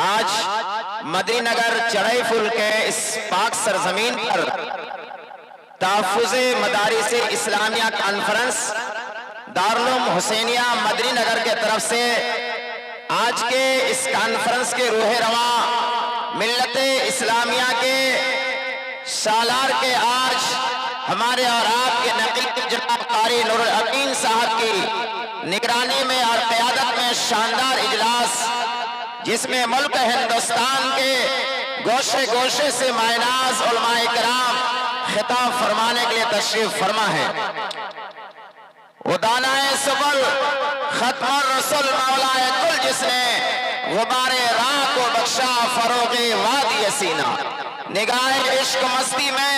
आज मदीनगर चढ़ई फुल के इस पाक सरजमीन पर तहफ़्फ़ुज़े मदारिस इस्लामिया कॉन्फ्रेंस दारुल हुसैनिया मदीनगर के तरफ से आज के इस कॉन्फ्रेंस के रूह रवा मिल्लत इस्लामिया के सालार के आज हमारे और आपके नक़ीब जनाब कारी नूरुल अमीन साहब की निगरानी में और क़यादत में शानदार इजलास, जिसमें मुल्क हिंदुस्तान के गोशे गोशे से मायनाज उलमाए किराम खिताब फरमाने के लिए तशरीफ फरमा है। उदानाए सुबुल खत्मुर रसूल मौलाए कुल, जिसने गुबारे राह को बख्शा फरोगे वादी सीना, निगाहे इश्क मस्ती में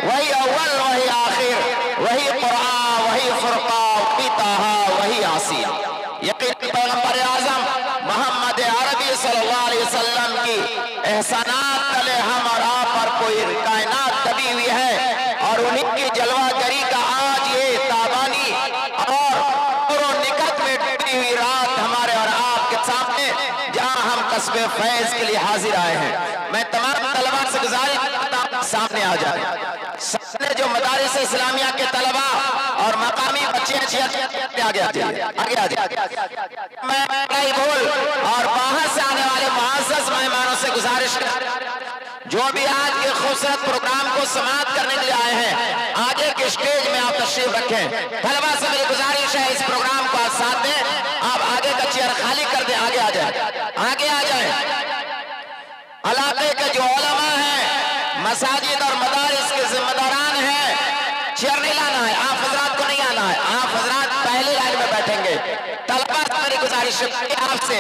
वही अव्वल वही आखिर, वही कुरान वही फुरका वही ताहा वही आसिया। यकीन पैगंबर आज़म मोहम्मद अरबी सल्लल्लाहु अलैहि वसल्लम की एहसानात तले हम और आप पर कोई कायनात दबी हुई है, और उन्हीं की जलवागरी का आज ये ताबानी और निकट में डूबी हुई रात हमारे और आपके सामने, जहां हम कस्बे फैज के लिए हाजिर आए हैं। मैं तमाम तलबा से गुजारिश करता हूं सामने आ जाए। सामने जो मदारिस इस्लामिया के तलबा और मकामी बच्चे आगे आ जाए। मैं नहीं बोल और बाहर से आने वाले मुअज़्ज़ज़ मेहमानों से गुजारिश कर, जो भी आज के खूबसूरत प्रोग्राम को समाप्त करने के लिए आए हैं, आगे के स्टेज में आप तशरीफ रखें। तलबा से मेरी गुजारिश है, इस प्रोग्राम को आप साथ दें। आप आगे का चेयर खाली कर दें, आगे आ जाए, आगे आ जाए। इलाके के जो उलमा हैं, मसाजिद और मदारिस के जिम्मेदारान हैं, चेयर नहीं लाना है, आप हजरात को नहीं आना है, आप हजरात पहले लाइन में बैठेंगे। तलबा से मेरी गुजारिश है आपसे,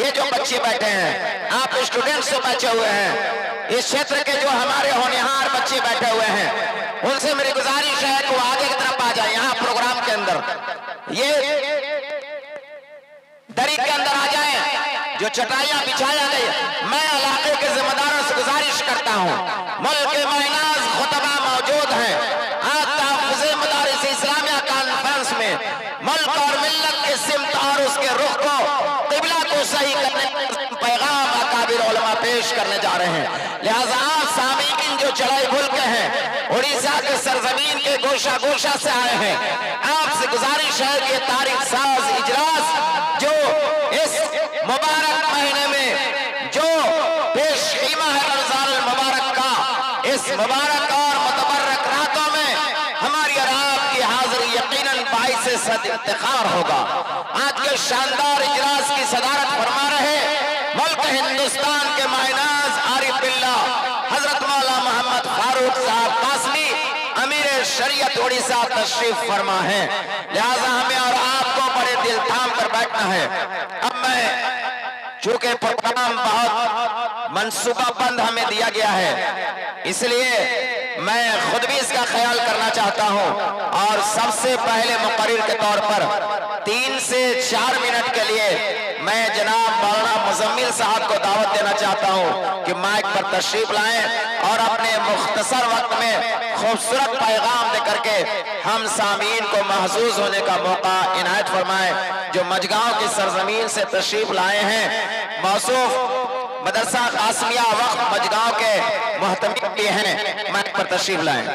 ये जो बच्चे बैठे हैं, आप स्टूडेंट्स से बचे हुए हैं, इस क्षेत्र के जो हमारे होनहार बच्चे बैठे हुए हैं, उनसे मेरी गुजारिश है कि वो आगे की तरफ आ जाए। यहाँ प्रोग्राम के अंदर ये दरी के अंदर आ जाए, जो चटाइयां बिछाया गई। मैं इलाके के जिम्मेदारों से गुजारिश करता हूँ, मुल्क के मायनाज खुतबा मौजूद हैं। आज तहफ़्फ़ुज़े मदारिस इस्लामिया कॉन्फ्रेंस में मुल्क और मिल्लत के सिमत और उसके रुख को क़िबला को सही करने का पैगाम अकाबिर उलमा पेश करने जा रहे हैं। लिहाजा आप सामीन जो चढ़ई भूल के हैं, उड़ीसा के सरजमीन के गोशा गोशा से आए हैं, आपसे गुजारिश है कि तारीख साज इजलास जो इस मुबारक महीने में जो पेश कीमा है रमज़ानुल मुबारक का, इस मुबारक और मुतबर्रक रातों में हमारी और आपकी हाजिरी यकीनन बाइस सद इफ्तिखार होगा। आज के शानदार इजलास की सदारत फरमा रहे मुल्क हिंदुस्तान के मायनाज आरिफ बिल्ला हजरत मौला मोहम्मद फारूक साहब कासमी अमीर शरीयत उड़ीसा तशरीफ फरमा है। लिहाजा हमें और आपको बड़े दिल थाम कर बैठना है। अब मैं, चूंकि प्रोग्राम बहुत मनसूबाबंद हमें दिया गया है, इसलिए मैं खुद भी इसका ख्याल करना चाहता हूं, और सबसे पहले मुकर्रिर के तौर पर 3 से 4 मिनट के लिए मैं जनाब मौलाना मुज़म्मिल साहब को दावत देना चाहता हूं कि माइक पर तशरीफ लाएं और अपने मुख्तसर वक्त में खूबसूरत पैगाम देकर के हम सामीन को महसूस होने का मौका इनायत फरमाएं। जो मजगांव की सरजमीन से तशरीफ लाए हैं, मौसूफ मदरसा कासमिया वक्त मजगांव के मुहतमिम भी हैं, माइक पर तशरीफ लाएं।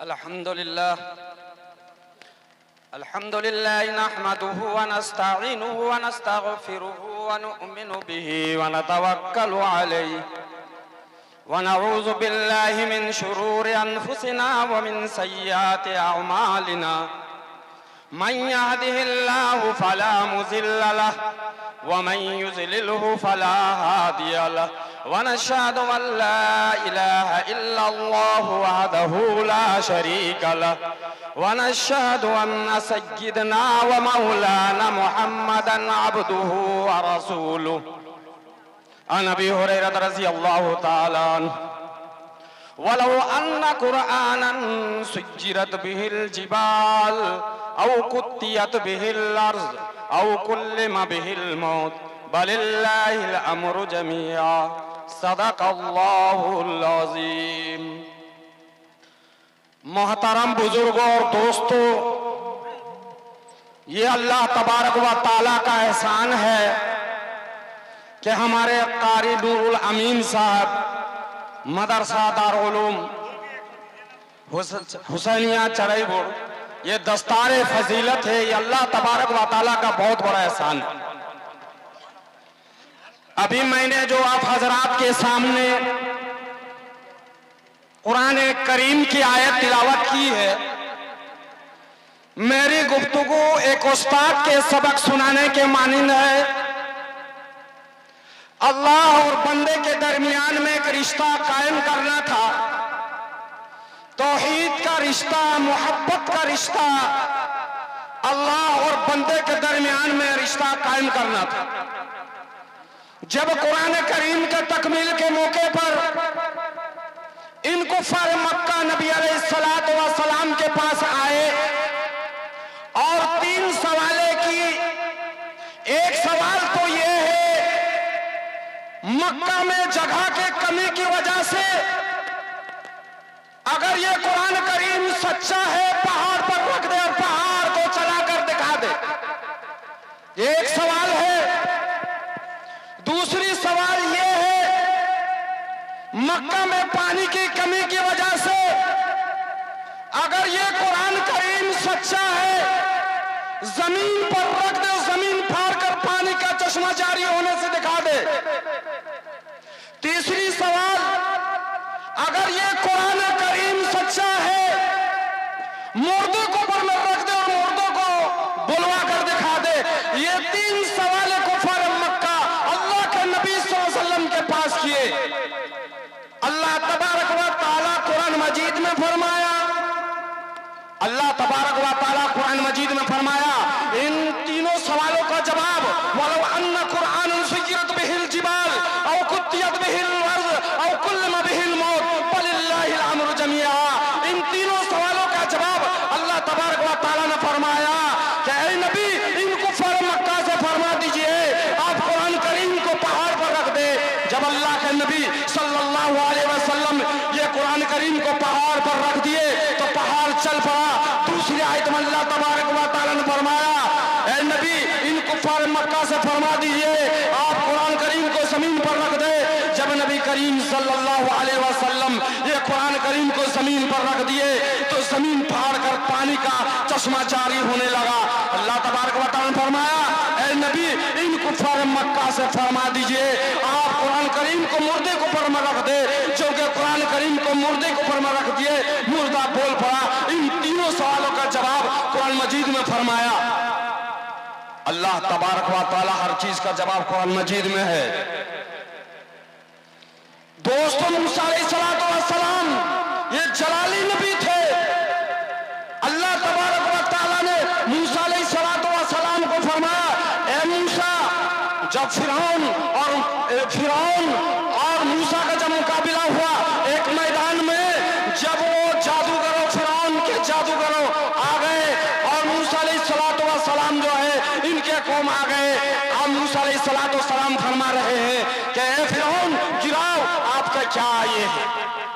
अल्हम्दुलिल्लाह अल्हम्दुलिल्लाह नहमदुहु व नस्तईनुहु व नस्तगफिरुहु व नु'मिनु बिही व नतवक्कलु अलैहि व नऊज़ु बिल्लाहि मिन शुरूरि अनफुसिना व मिन सय्यिआति अअमालिना। मन यहदिहिल्लाहु फला मुज़िल्ल लहु व मन युज़लिलहु फला हादिय लहु व नशहदु अन ला इलाहा इल्लल्लाहु वहदहु ला शरीका लहु व नशहदु अन्न सय्यिदना व मौलाना मुहम्मदन अब्दुहु व रसूलुहु। अन अबी हुरैरा रज़ियल्लाहु तआला अन्हु वलौ अन्न कुरआनन सुज्जिरत बिहिल जिबाल औ कुत्तियत बिहिल अर्ज़ औ कुल्लिमा बिहिल मौत बलिल्लाहिल अम्रु जमीआ। सदक़ल्लाहुल अज़ीम। मोहतरम बुजुर्गों और दोस्तों, ये अल्लाह तबारक व ताला का एहसान है कि हमारे कारी नूरुल अमीन साहब मदरसा दारुल उलूम हुसैनिया चरईपुर, ये दस्तारे फजीलत है। ये अल्लाह तबारक व ताला का बहुत बड़ा एहसान है। अभी मैंने जो आप हजरात के सामने कुरान करीम की आयत तिलावत की है, मेरी गुफ्तगू एक उस्ताद के सबक सुनाने के मानिंद है। अल्लाह और बंदे के दरमियान में एक रिश्ता कायम करना था, तौहीद का रिश्ता, मोहब्बत का रिश्ता, अल्लाह और बंदे के दरमियान में रिश्ता कायम करना था। जब कुरान करीम के तकमील के मौके पर इन कुफार मक्का नबी अलैहिस्सलातु वस्सलाम के पास आए और 3 सवाले की। एक सवाल तो ये है, मक्का में जगह के कमी की वजह से अगर ये कुरान करीम सच्चा है, पहाड़ पर रख दे और पहाड़ को चलाकर दिखा दे। एक सवाल है। दूसरी सवाल ये है, मक्का में पानी की कमी की वजह से अगर ये कुरान करीम सच्चा है, जमीन पर रख दे, जमीन फाड़ कर पानी का चश्मा जारी होने से दिखा दे। तीसरी सवाल, अगर ये कुरान करीम सच्चा है, मुर्दे को ऊपर में रख दे और मुर्दों को बुलवा कर दिखा दे। ये 3 सवाल कुफार मक्का अल्लाह के नबी सल्लल्लाहु अलैहि वसल्लम के पास किए। अल्लाह तबारक व ताला कुरान मजीद में फरमाया, अल्लाह तबारक व ताला कुरान मजीद में फरमाया, इन तीनों सवालों का जवाब, वलो अन्ना कुरान सुय्यरत बिहिल जिबाल औ कुत्तियत बिहिल अर्ज़ औ कुल्लिमा बिहिल मौत फलिल्लाहिल अम्रु जमीआ। इन तीनों सवालों का जवाब अल्लाह तबारक व ताला ने फरमाया कि ऐ नबी, इन कुफार मक्का से फरमा दीजिए आप कुरान करीम को पहाड़ पर रख दे। जब अल्लाह के नबी सल्लल्लाहु अलैहि वसल्लम ये कुरान करीम को पहाड़ पर रख दिए तो पहाड़ चल पड़ा। दूसरी आयत में अल्लाह तबारक व तआला ने फरमाया, ऐ नबी, इन कुफार मक्का से फरमा दीजिए आप कुरान करीम को जमीन पर रख दे। जब नबी करीम सल्लल्लाहु अलैहि वसल्लम ये कुरान करीम को जमीन पर रख दिए तो जमीन फाड़ कर पानी का चश्मा जारी होने लगा। अल्लाह तबारक व तआला ने फरमाया, ऐ नबी, इन कुफार मक्का से फरमा दीजिए आप कुरान करीम को मुर्दे को ऊपर में रख दे। जो कि कुरान करीम को मुर्दे को ऊपर में रख दिए, मुर्दा बोल पड़ा। इन तीनों सवालों का जवाब कुरान मजीद में फरमाया। अल्लाह तबारक व तआला हर चीज का जवाब कुरान मजीद में है। दोस्तों, मूसा अलैहिस्सलातु वस्सलाम ये जलाली नबी थे। अल्लाह तबारक व तआला ने मूसा अलैहिस्सलातु वस्सलाम को फरमाया, ए मूसा, जब फिरौन और मूसा का जब मुकाबला हुआ एक मैदान में, जब वो जादूगरों, फिरौन के जादूगरों आ गए और मूसा अलैहिस्सलातु वस्सलाम जो है इनके कौम आ गए। अब मूसा अलैहिस्सलातु वस्सलाम फरमा रहे हैं कि ए फिरौन, गिराओ, आपका क्या ये है।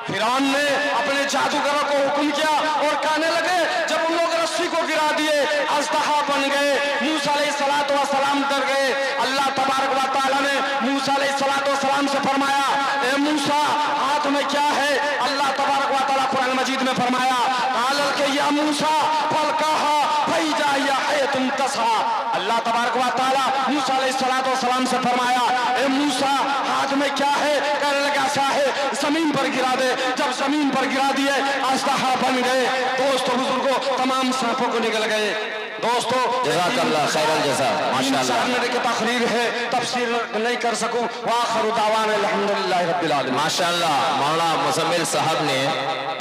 फिरौन ने अपने जादूगरों को हुक्म किया और कहने लगे, जब उन लोग रस्सी को गिरा दिए, अजदहा बन गए। मूसा अलैहिस्सलातु वस्सलाम डर गए। अल्लाह तबारक व तआला ने मूसा अलैहिस्सलातु वस्सलाम से फरमाया, ए मूसा, हाथ में क्या है। अल्लाह तबारक व तआला कुरान मजीद में फरमाया, कालल के या मूसा फलकाहा फैजा या हयतुम तसहा। अल्लाह तबारक व तआला मूसा अलैहिस्सलातु वस्सलाम से फरमाया, ए मूसा, हाथ में क्या है। कहने लगा, ऐसा है, जमीन पर गिरा दे। जब जमीन पर गिरा दिए, अजदहा बन गए। दोस्तों बुजुर्गों, तमाम सांपों को निकल गए। दोस्तों, जज़ाकल्लाह खैरल जज़ा, माशाअल्लाह। मेरे की तकरीर है, तफसीर नहीं कर सकूं। वाखिरु दावाना अल्हम्दुलिल्लाहि रब्बिल आलमीन। माशाअल्लाह, मौलाना मुज़म्मिल साहब ने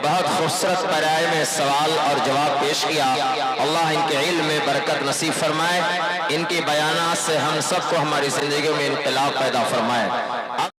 बहुत खूबसूरत पैराए में सवाल और जवाब पेश किया। अल्लाह इनके इल्म में बरकत नसीब फरमाए, इनके बयानात से हम सबको हमारी जिंदगी में इनकलाब पैदा फरमाए।